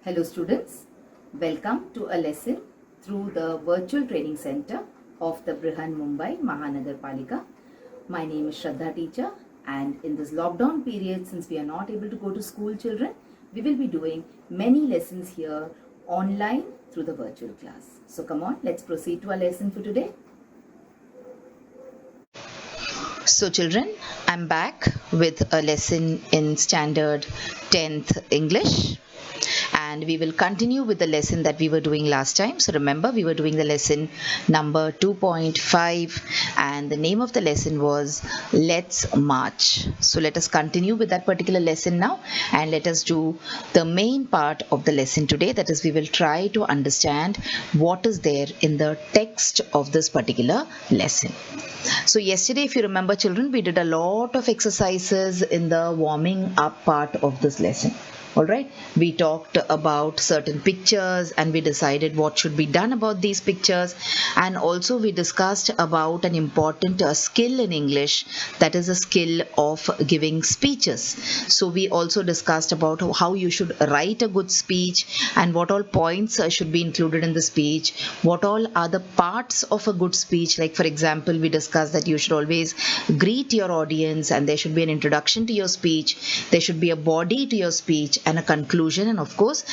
Hello students, welcome to a lesson through the virtual training center of the Brihan Mumbai Mahanagar Palika. My name is Shraddha teacher, and in this lockdown period, since we are not able to go to school, children, we will be doing many lessons here online through the virtual class. So come on, let's proceed to our lesson for today. So children, I'm back with a lesson in standard 10th English, and we will continue with the lesson that we were doing last time. So remember, we were doing the lesson number 2.5, and the name of the lesson was Let's March. So let us continue with that particular lesson now, and let us do the main part of the lesson today. That is, we will try to understand what is there in the text of this particular lesson. So yesterday, if you remember children, we did a lot of exercises in the warming up part of this lesson. Alright, we talked about certain pictures and we decided what should be done about these pictures, and also we discussed about an important skill in English, that is a skill of giving speeches. So we also discussed about how you should write a good speech and what all points should be included in the speech, what all are the parts of a good speech. Like for example, we discussed that you should always greet your audience and there should be an introduction to your speech, there should be a body to your speech and a conclusion, and of course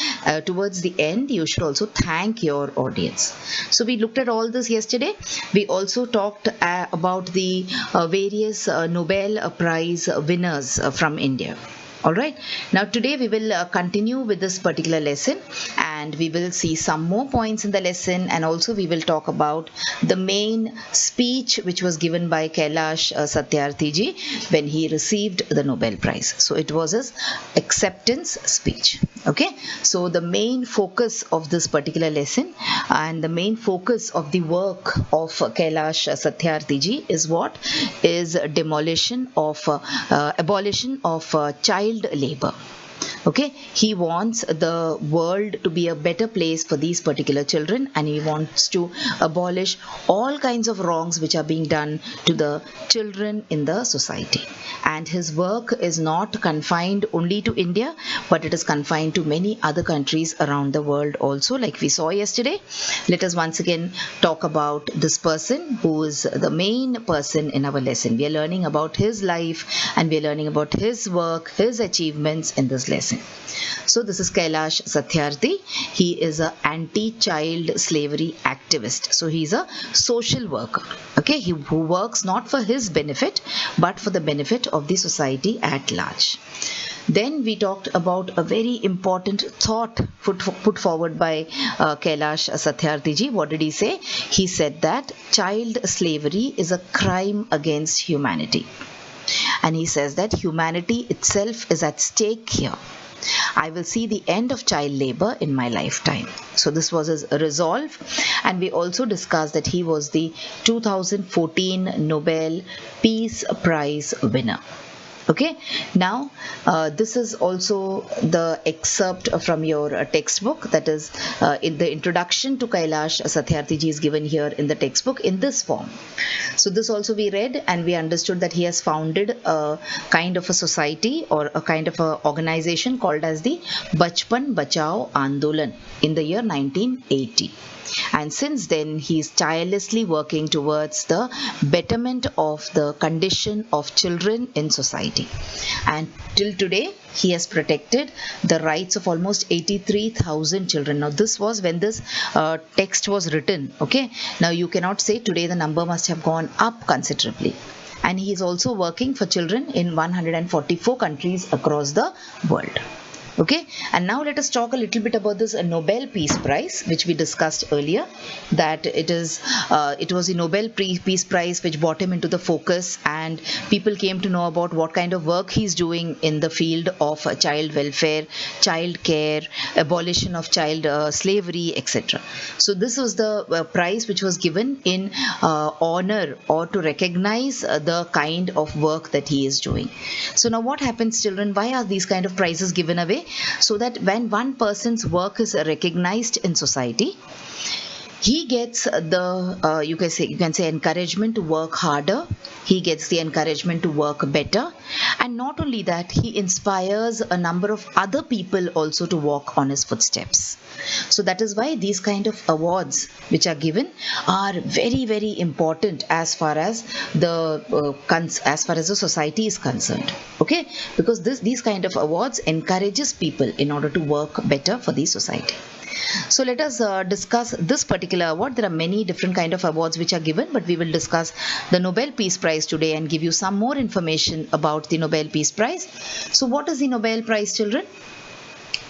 towards the end you should also thank your audience. So we looked at all this yesterday. We also talked about the various Nobel Prize winners from India. Alright, now today we will continue with this particular lesson, and we will see some more points in the lesson, and also we will talk about the main speech which was given by Kailash Satyarthi ji when he received the Nobel Prize. So it was his acceptance speech. Okay, so the main focus of this particular lesson and the main focus of the work of Kailash Satyarthi ji is what? Is abolition of child labor. Okay, he wants the world to be a better place for these particular children, and he wants to abolish all kinds of wrongs which are being done to the children in the society. And his work is not confined only to India, but it is confined to many other countries around the world also, like we saw yesterday. Let us once again talk about this person who is the main person in our lesson. We are learning about his life and we are learning about his work, his achievements in this lesson. So this is Kailash Satyarthi. He is an anti-child slavery activist. So he is a social worker. Okay, who works not for his benefit but for the benefit of the society at large. Then we talked about a very important thought put forward by Kailash Satyarthi ji. What did he say? He said that child slavery is a crime against humanity. And he says that humanity itself is at stake here. I will see the end of child labor in my lifetime. So this was his resolve, and we also discussed that he was the 2014 Nobel Peace Prize winner. Okay, now this is also the excerpt from your textbook, that is in the introduction to Kailash Satyarthi ji is given here in the textbook in this form. So this also we read, and we understood that he has founded a kind of a society or a kind of a organization called as the Bachpan Bachao Andolan in the year 1980. And since then he is tirelessly working towards the betterment of the condition of children in society, and till today he has protected the rights of almost 83,000 children. Now this was when this text was written. Okay, now you cannot say today the number must have gone up considerably, and he is also working for children in 144 countries across the world. Okay, and now let us talk a little bit about this Nobel Peace Prize, which we discussed earlier, that it was the Nobel Peace Prize which brought him into the focus, and people came to know about what kind of work he's doing in the field of child welfare, child care, abolition of child slavery, etc. So this was the prize which was given in honor or to recognize the kind of work that he is doing. So now what happens, children? Why are these kind of prizes given away? So that when one person's work is recognized in society, He gets the you can say encouragement to work harder. He gets the encouragement to work better, and not only that, he inspires a number of other people also to walk on his footsteps. So that is why these kind of awards which are given are very very important as far as the society is concerned. Okay, because these kind of awards encourages people in order to work better for the society. So let us discuss this particular award. There are many different kind of awards which are given, but we will discuss the Nobel Peace Prize today and give you some more information about the Nobel Peace Prize. So what is the Nobel Prize, children?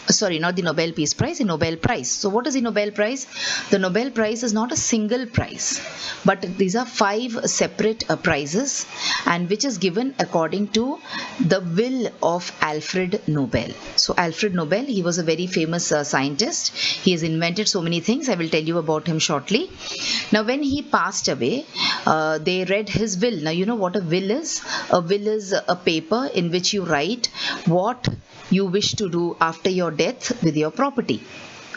Sorry, not the Nobel Peace Prize, the Nobel Prize. So what is the Nobel Prize? The Nobel Prize is not a single prize, but these are 5 separate prizes, and which is given according to the will of Alfred Nobel. So Alfred Nobel, he was a very famous scientist. He has invented so many things. I will tell you about him shortly. Now when he passed away, they read his will. Now you know what a will is? A will is a paper in which you write what you wish to do after your death with your property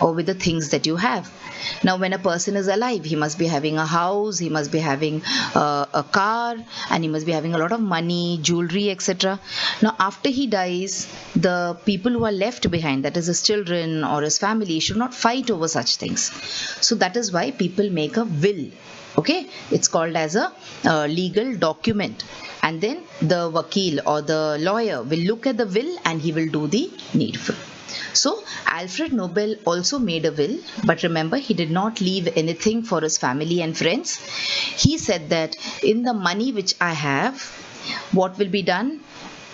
or with the things that you have. Now when a person is alive, he must be having a house, he must be having a car, and he must be having a lot of money, jewelry, etc. Now after he dies, the people who are left behind, that is his children or his family, should not fight over such things. So that is why people make a will. Okay, it's called as a legal document, and then the vakil or the lawyer will look at the will and he will do the needful. So Alfred Nobel also made a will, but remember, he did not leave anything for his family and friends. He said that in the money which I have, what will be done?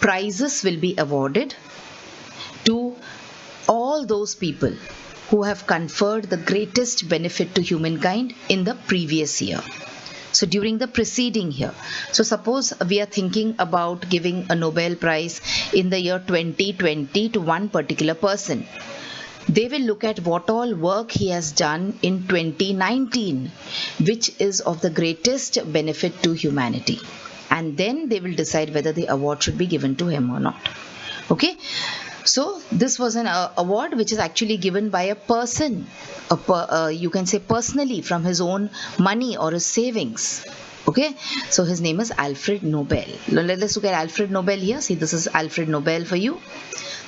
Prizes will be awarded to all those people who have conferred the greatest benefit to humankind in the previous year. So during the preceding year. So suppose we are thinking about giving a Nobel Prize in the year 2020 to one particular person. They will look at what all work he has done in 2019, which is of the greatest benefit to humanity. And then they will decide whether the award should be given to him or not. Okay. So this was an award which is actually given by a person, you can say personally from his own money or his savings. Okay, so his name is Alfred Nobel. Let us look at Alfred Nobel here. See, this is Alfred Nobel for you.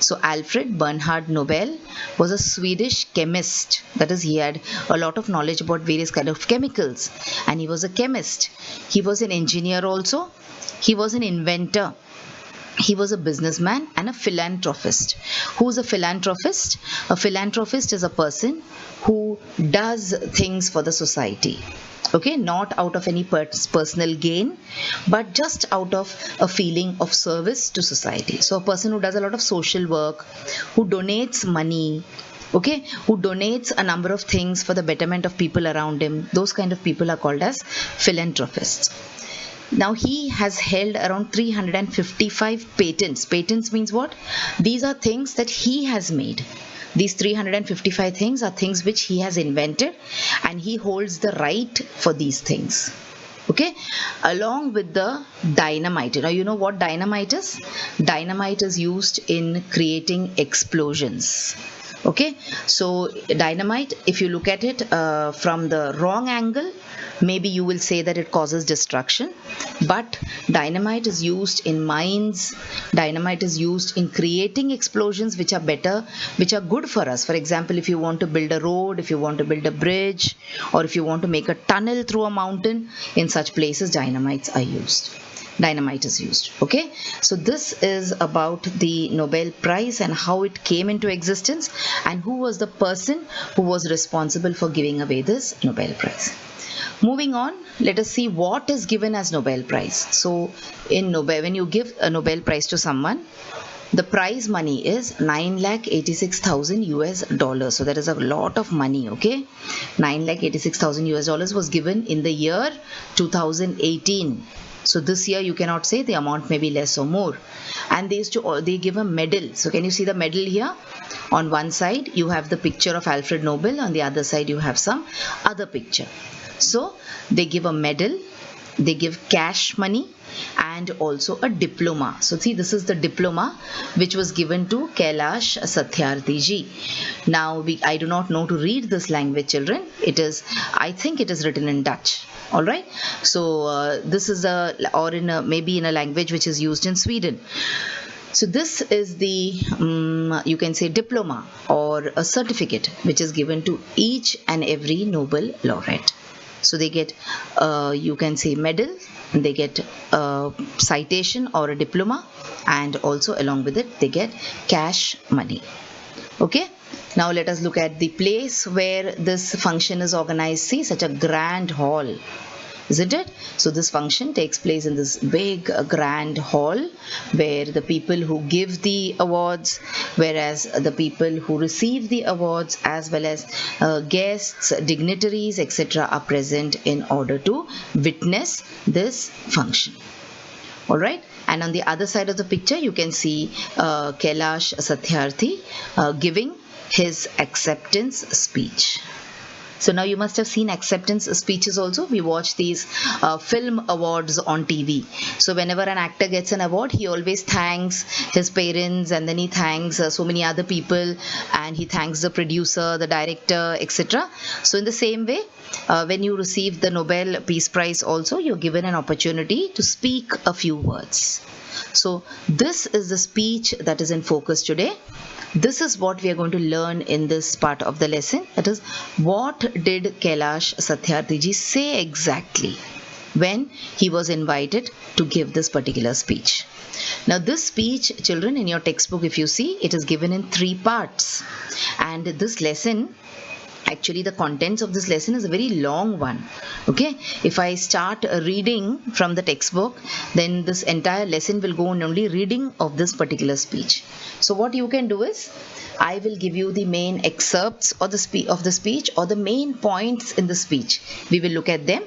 So Alfred Bernhard Nobel was a Swedish chemist. That is, he had a lot of knowledge about various kind of chemicals, and he was a chemist. He was an engineer also. He was an inventor. He was a businessman and a philanthropist. Who is a philanthropist? A philanthropist is a person who does things for the society. Okay, not out of any personal gain, but just out of a feeling of service to society. So a person who does a lot of social work, who donates money, okay, who donates a number of things for the betterment of people around him, those kind of people are called as philanthropists. Now he has held around 355 patents. Patents means what? These are things that he has made. These 355 things are things which he has invented, and he holds the right for these things. Okay, along with the dynamite. Now you know what dynamite is? Dynamite is used in creating explosions. Okay, so dynamite, if you look at it from the wrong angle, maybe you will say that it causes destruction, but dynamite is used in mines. Dynamite is used in creating explosions which are better, which are good for us. For example, if you want to build a road, if you want to build a bridge, or if you want to make a tunnel through a mountain, in such places dynamites are used. Dynamite is used. Okay, so this is about the Nobel Prize and how it came into existence, and who was the person who was responsible for giving away this Nobel Prize. Moving on, let us see what is given as Nobel Prize. So in Nobel, when you give a Nobel Prize to someone, the prize money is 9,86,000 US dollars. So that is a lot of money. Okay, 9,86,000 US dollars was given in the year 2018. So this year you cannot say, the amount may be less or more. And they give a medal. So can you see the medal here? On one side you have the picture of Alfred Nobel, on the other side you have some other picture. So they give a medal they give cash money and also a diploma. So see, this is the diploma which was given to Kailash Satyarthi ji. Now I do not know to read this language, children. I think it is written in Dutch. All right. So this is maybe in a language which is used in Sweden. So this is the you can say diploma or a certificate which is given to each and every Nobel laureate. So they get you can say medal, they get a citation or a diploma, and also along with it they get cash money. Okay. Now let us look at the place where this function is organized. See, such a grand hall, isn't it? So this function takes place in this big grand hall where the people who give the awards, whereas the people who receive the awards, as well as guests, dignitaries, etc. are present in order to witness this function. All right. And on the other side of the picture you can see Kailash Satyarthi giving his acceptance speech. So now you must have seen acceptance speeches also. We watch these film awards on TV. So whenever an actor gets an award, he always thanks his parents, and then he thanks so many other people, and he thanks the producer, the director, etc. So in the same way, when you receive the Nobel Peace Prize also, you're given an opportunity to speak a few words. So this is the speech that is in focus today. This is what we are going to learn in this part of the lesson. That is, what did Kailash Satyarthi ji say exactly when he was invited to give this particular speech? Now this speech, children, in your textbook, if you see, it is given in 3 parts. And this lesson, actually the contents of this lesson is a very long one. Okay, if I start reading from the textbook, then this entire lesson will go on only reading of this particular speech. So what you can do is, I will give you the main excerpts of the speech or the main points in the speech. We will look at them,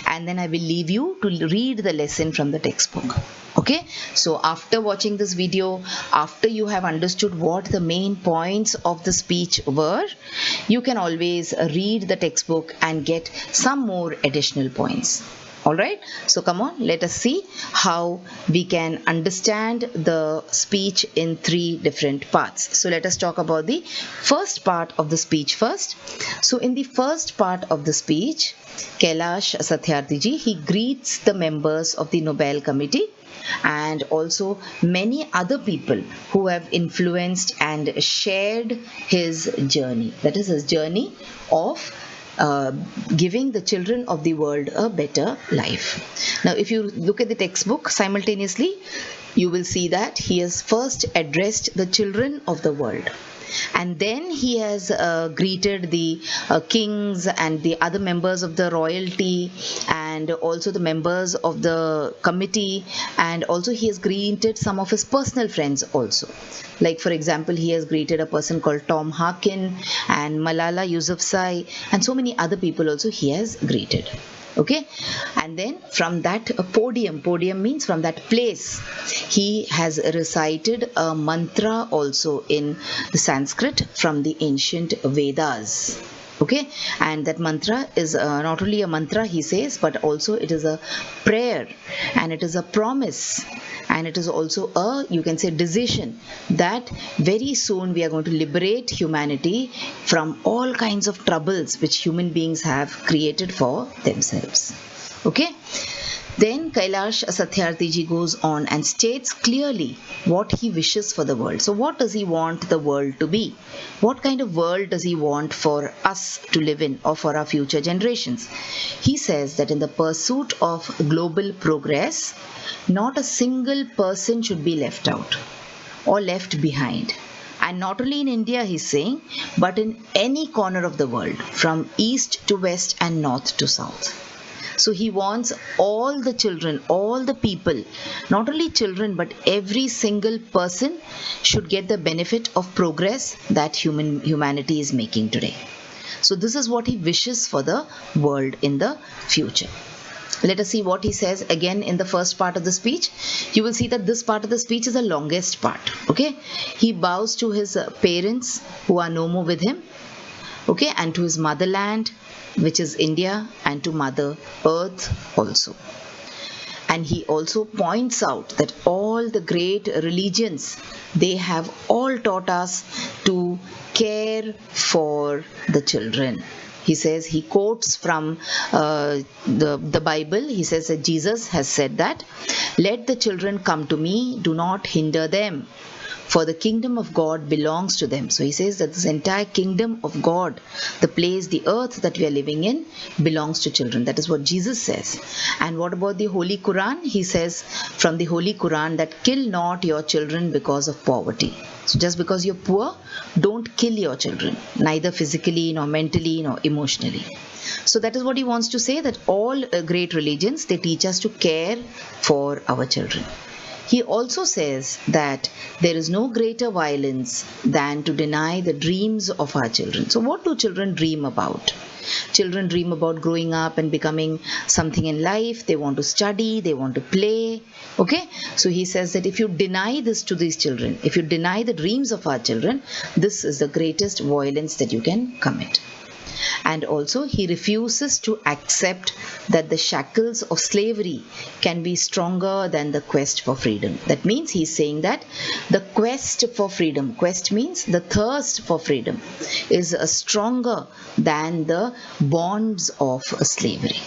and then I will leave you to read the lesson from the textbook. Okay, so after watching this video, after you have understood what the main points of the speech were, you can always read the textbook and get some more additional points. Alright, so come on, let us see how we can understand the speech in 3 different parts. So let us talk about the first part of the speech first. So in the first part of the speech, Kailash Satyarthi ji, he greets the members of the Nobel Committee and also many other people who have influenced and shared his journey. That is his journey of giving the children of the world a better life. Now, if you look at the textbook simultaneously, you will see that he has first addressed the children of the world. And then he has greeted the kings and the other members of the royalty, and also the members of the committee, and also he has greeted some of his personal friends also. Like for example, he has greeted a person called Tom Harkin and Malala Yousafzai, and so many other people also he has greeted. Okay, and then from that podium means from that place, he has recited a mantra also in Sanskrit from the ancient Vedas. Okay, and that mantra is not only a mantra, he says, but also it is a prayer, and it is a promise, and it is also a, you can say, decision that very soon we are going to liberate humanity from all kinds of troubles which human beings have created for themselves. Okay, then Kailash Satyarthi ji goes on and states clearly what he wishes for the world. So what does he want the world to be? What kind of world does he want for us to live in, or for our future generations? He says that in the pursuit of global progress, not a single person should be left out or left behind. And not only in India, he's saying, but in any corner of the world, from east to west and north to south. So he wants all the children, all the people, not only children, but every single person should get the benefit of progress that humanity is making today. So this is what he wishes for the world in the future. Let us see what he says again in the first part of the speech. You will see that this part of the speech is the longest part. Okay, he bows to his parents who are no more with him. Okay, and to his motherland, which is India, and to Mother Earth also. And he also points out that all the great religions, they have all taught us to care for the children. He says, he quotes from the Bible. He says that Jesus has said that, let the children come to me, do not hinder them, for the kingdom of God belongs to them. So he says that this entire kingdom of God, the place, the earth that we are living in, belongs to children. That is what Jesus says. And what about the Holy Quran? He says from the Holy Quran that kill not your children because of poverty. So just because you're poor, don't kill your children, neither physically, nor mentally, nor emotionally. So that is what he wants to say, that all great religions, they teach us to care for our children. He also says that there is no greater violence than to deny the dreams of our children. So what do children dream about? Children dream about growing up and becoming something in life. They want to study, they want to play. Okay? So he says that if you deny this to these children, if you deny the dreams of our children, this is the greatest violence that you can commit. And also he refuses to accept that the shackles of slavery can be stronger than the quest for freedom. That means he's saying that the quest for freedom, quest means the thirst for freedom, is stronger than the bonds of slavery.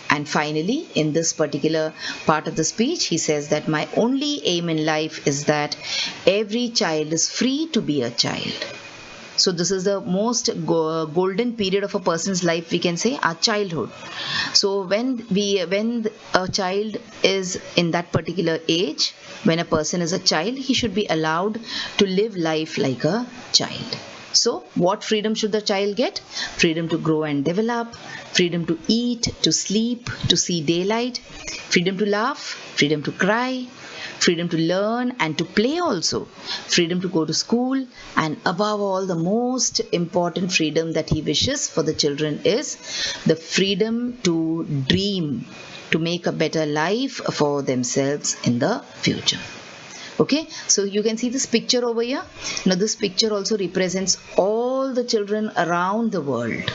And finally, in this particular part of the speech, he says that my only aim in life is that every child is free to be a child. So this is the most golden period of a person's life, we can say, our childhood. So when a child is in that particular age, when a person is a child, he should be allowed to live life like a child. So what freedom should the child get? Freedom to grow and develop, freedom to eat, to sleep, to see daylight, freedom to laugh, freedom to cry, freedom to learn and to play also, freedom to go to school, and above all, the most important freedom that he wishes for the children is the freedom to dream, to make a better life for themselves in the future. Okay, so you can see this picture over here. Now this picture also represents all the children around the world.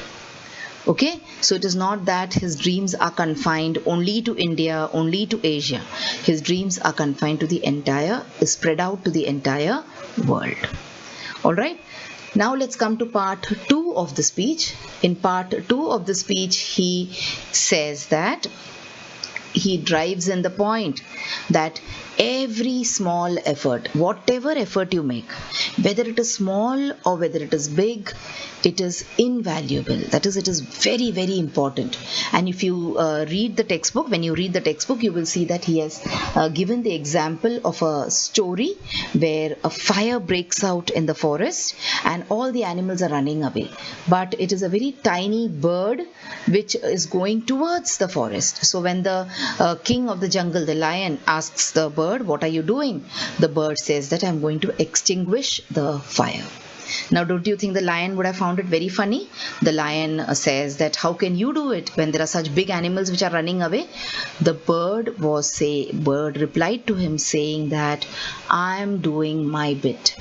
Okay, so it is not that his dreams are confined only to India, only to Asia. His dreams are confined to the entire, spread out to the entire world. Alright, now let's come to part 2 of the speech. In part 2 of the speech, he says that he drives in the point that every small effort, whatever effort you make, whether it is small or whether it is big, it is invaluable. That is, it is very, very important. And if you read the textbook, when you read the textbook, you will see that he has given the example of a story where a fire breaks out in the forest and all the animals are running away. But it is a very tiny bird which is going towards the forest. So when the king of the jungle, the lion, asks the bird, what are you doing? The bird says that I'm going to extinguish the fire. Now, don't you think the lion would have found it very funny? The lion says that how can you do it when there are such big animals which are running away? The bird replied to him saying that I am doing my bit.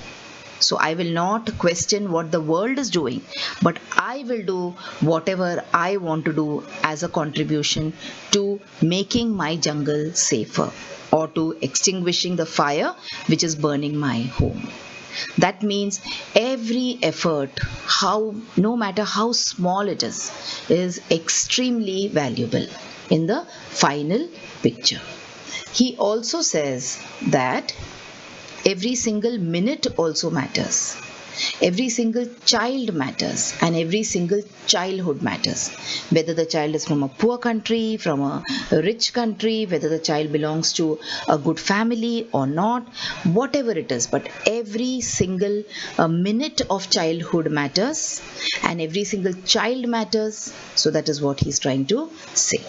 So I will not question what the world is doing, but I will do whatever I want to do as a contribution to making my jungle safer or to extinguishing the fire which is burning my home. That means every effort, no matter how small it is extremely valuable in the final picture. He also says that every single minute also matters. Every single child matters and every single childhood matters. Whether the child is from a poor country, from a rich country, whether the child belongs to a good family or not, whatever it is, but every single minute of childhood matters and every single child matters. So that is what he's trying to say.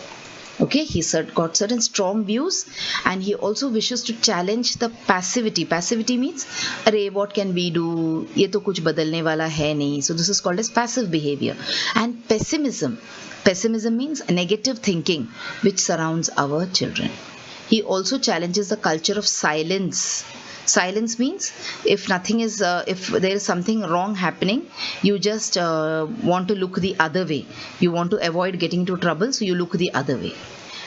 Okay, he's got certain strong views and he also wishes to challenge the passivity. Passivity means, array, what can we do? Ye to kuch badalne wala hai nahi. So this is called as passive behavior. And pessimism. Pessimism means negative thinking which surrounds our children. He also challenges the culture of silence. Silence means if there is something wrong happening, you just want to look the other way. You want to avoid getting into trouble, so you look the other way.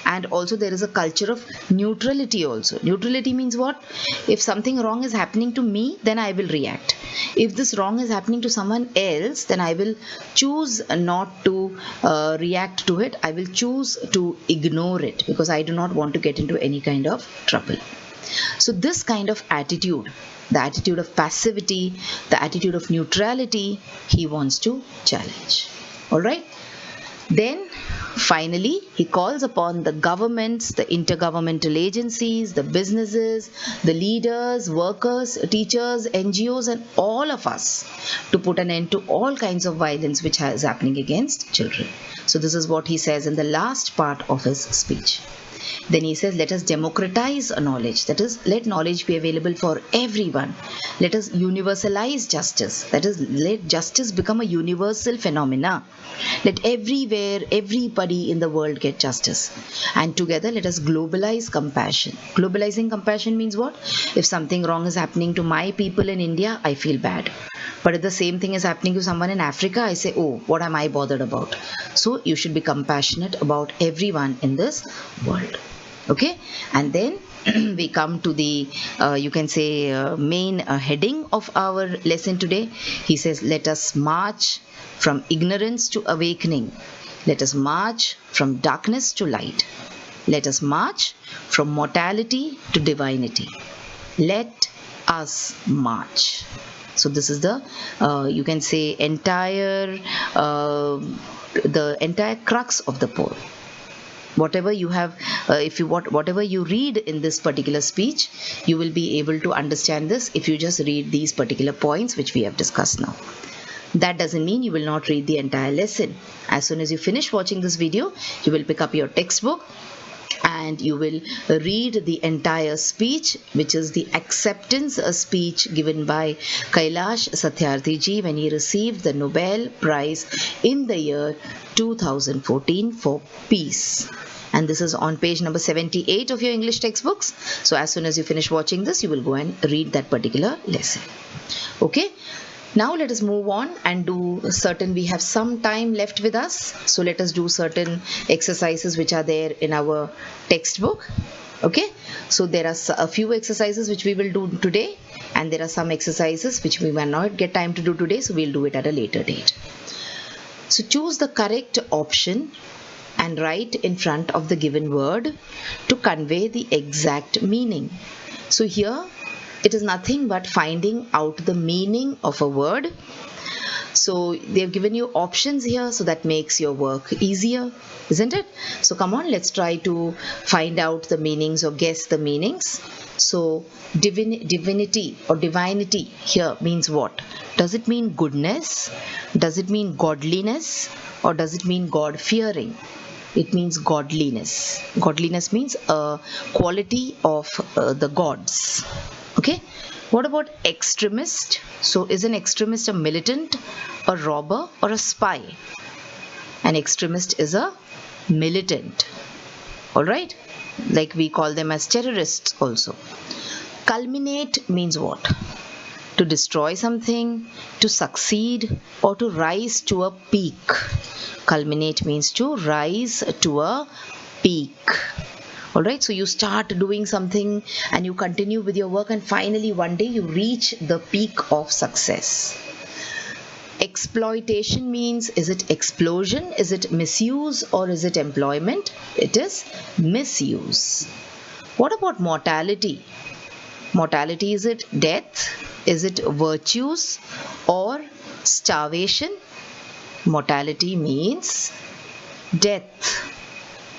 And also there is a culture of neutrality also. Neutrality means what? If something wrong is happening to me, then I will react. If this wrong is happening to someone else, then I will choose not to react to it. I will choose to ignore it because I do not want to get into any kind of trouble. So this kind of attitude, the attitude of passivity, the attitude of neutrality, he wants to challenge. All right. Then finally, he calls upon the governments, the intergovernmental agencies, the businesses, the leaders, workers, teachers, NGOs, and all of us to put an end to all kinds of violence which is happening against children. So this is what he says in the last part of his speech. Then he says, let us democratize knowledge. That is, let knowledge be available for everyone. Let us universalize justice. That is, let justice become a universal phenomena. Let everybody in the world get justice. And together, let us globalize compassion. Globalizing compassion means what? If something wrong is happening to my people in India, I feel bad. But if the same thing is happening to someone in Africa, I say, oh, what am I bothered about? So you should be compassionate about everyone in this world. Okay, and then we come to the you can say main heading of our lesson today. He says, let us march from ignorance to awakening. Let us march from darkness to light. Let us march from mortality to divinity. Let us march. So this is the you can say entire the entire crux of the poem. Whatever you have, whatever you read in this particular speech, you will be able to understand this if you just read these particular points which we have discussed now. That doesn't mean you will not read the entire lesson. As soon as you finish watching this video, you will pick up your textbook and you will read the entire speech, which is the acceptance speech given by Kailash Satyarthi ji when he received the Nobel Prize in the year 2014 for peace. And this is on page number 78 of your English textbooks. So as soon as you finish watching this, you will go and read that particular lesson. Okay. Now let us move on and do certain, we have some time left with us. So let us do certain exercises which are there in our textbook. Okay. So there are a few exercises which we will do today, and there are some exercises which we will not get time to do today. So we'll do it at a later date. So choose the correct option and write in front of the given word to convey the exact meaning. So here it is nothing but finding out the meaning of a word. So they have given you options here, so that makes your work easier, isn't it? So come on, let's try to find out the meanings or guess the meanings. So divinity or divinity here means what? Does it mean goodness? Does it mean godliness? Or does it mean God-fearing? It means godliness. Godliness means a quality of the gods. Okay. What about extremist? So is an extremist a militant, a robber, or a spy? An extremist is a militant. Alright? Like we call them as terrorists also. Culminate means what? To destroy something, to succeed, or to rise to a peak. Culminate means to rise to a peak. Alright, so you start doing something and you continue with your work, and finally one day you reach the peak of success. Exploitation means, is it explosion, is it misuse, or is it employment? It is misuse. What about mortality? Mortality, is it death? Is it virtues or starvation? Mortality means death.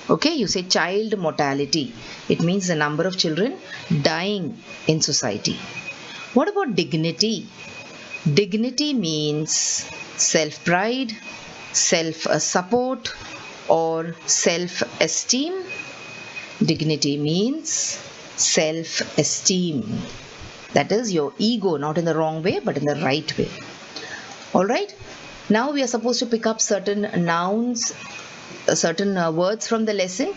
Okay, you say child mortality. It means the number of children dying in society. What about dignity? Dignity means self-pride, self-support, or self-esteem. Dignity means self-esteem. That is your ego, not in the wrong way, but in the right way. Alright, now we are supposed to pick up certain nouns, certain words from the lesson.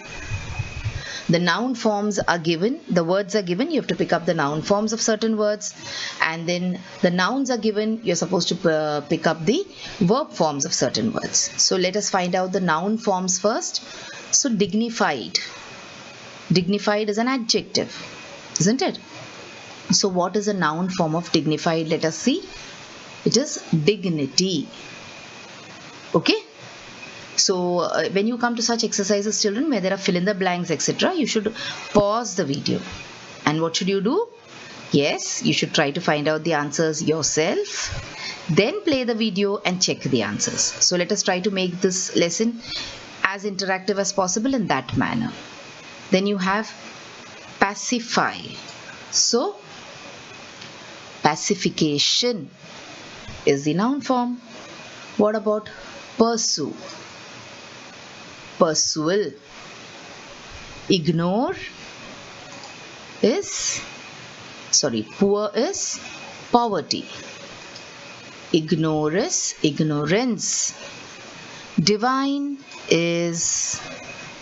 The noun forms are given, the words are given, you have to pick up the noun forms of certain words, and then the nouns are given, you're supposed to pick up the verb forms of certain words. So let us find out the noun forms first. So dignified. Dignified is an adjective, isn't it? So what is a noun form of dignified? Let us see. It is dignity. Okay. So when you come to such exercises, children, where there are fill in the blanks, etc., you should pause the video. And what should you do? Yes, you should try to find out the answers yourself. Then play the video and check the answers. So let us try to make this lesson as interactive as possible in that manner. Then you have pacify. So pacification is the noun form. What about pursue? Pursual. Ignore is, poor is poverty. Ignore is ignorance. Divine is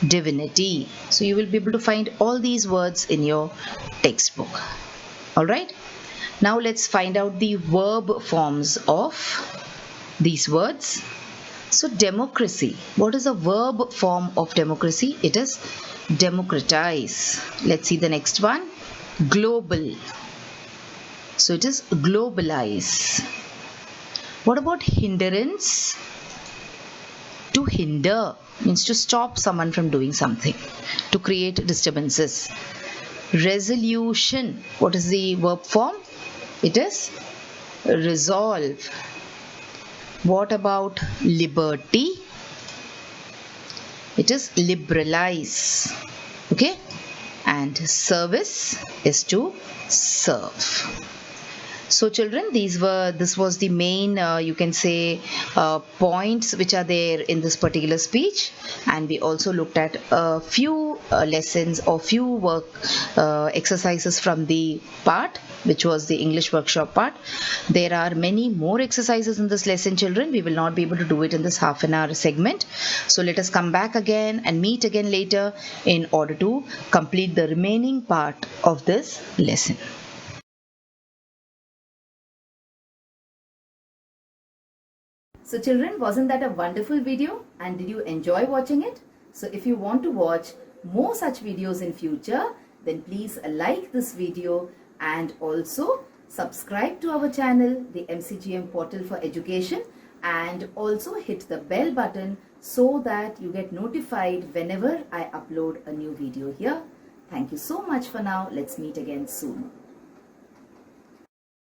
divinity. So you will be able to find all these words in your textbook. Alright. Now let's find out the verb forms of these words. So democracy. What is a verb form of democracy? It is democratize. Let's see the next one. Global. So it is globalize. What about hindrance? To hinder means to stop someone from doing something, to create disturbances. Resolution. What is the verb form? It is resolve. What about liberty? It is liberalize. Okay. And service is to serve. So children, this was the main you can say points which are there in this particular speech, and we also looked at a few lessons or few work exercises from the part which was the English workshop part. There are many more exercises in this lesson, children. We will not be able to do it in this half an hour segment. So let us come back again and meet again later in order to complete the remaining part of this lesson. So children, wasn't that a wonderful video? And did you enjoy watching it? So if you want to watch more such videos in future, then please like this video and also subscribe to our channel, the MCGM Portal for Education, and also hit the bell button so that you get notified whenever I upload a new video here. Thank you so much for now. Let's meet again soon.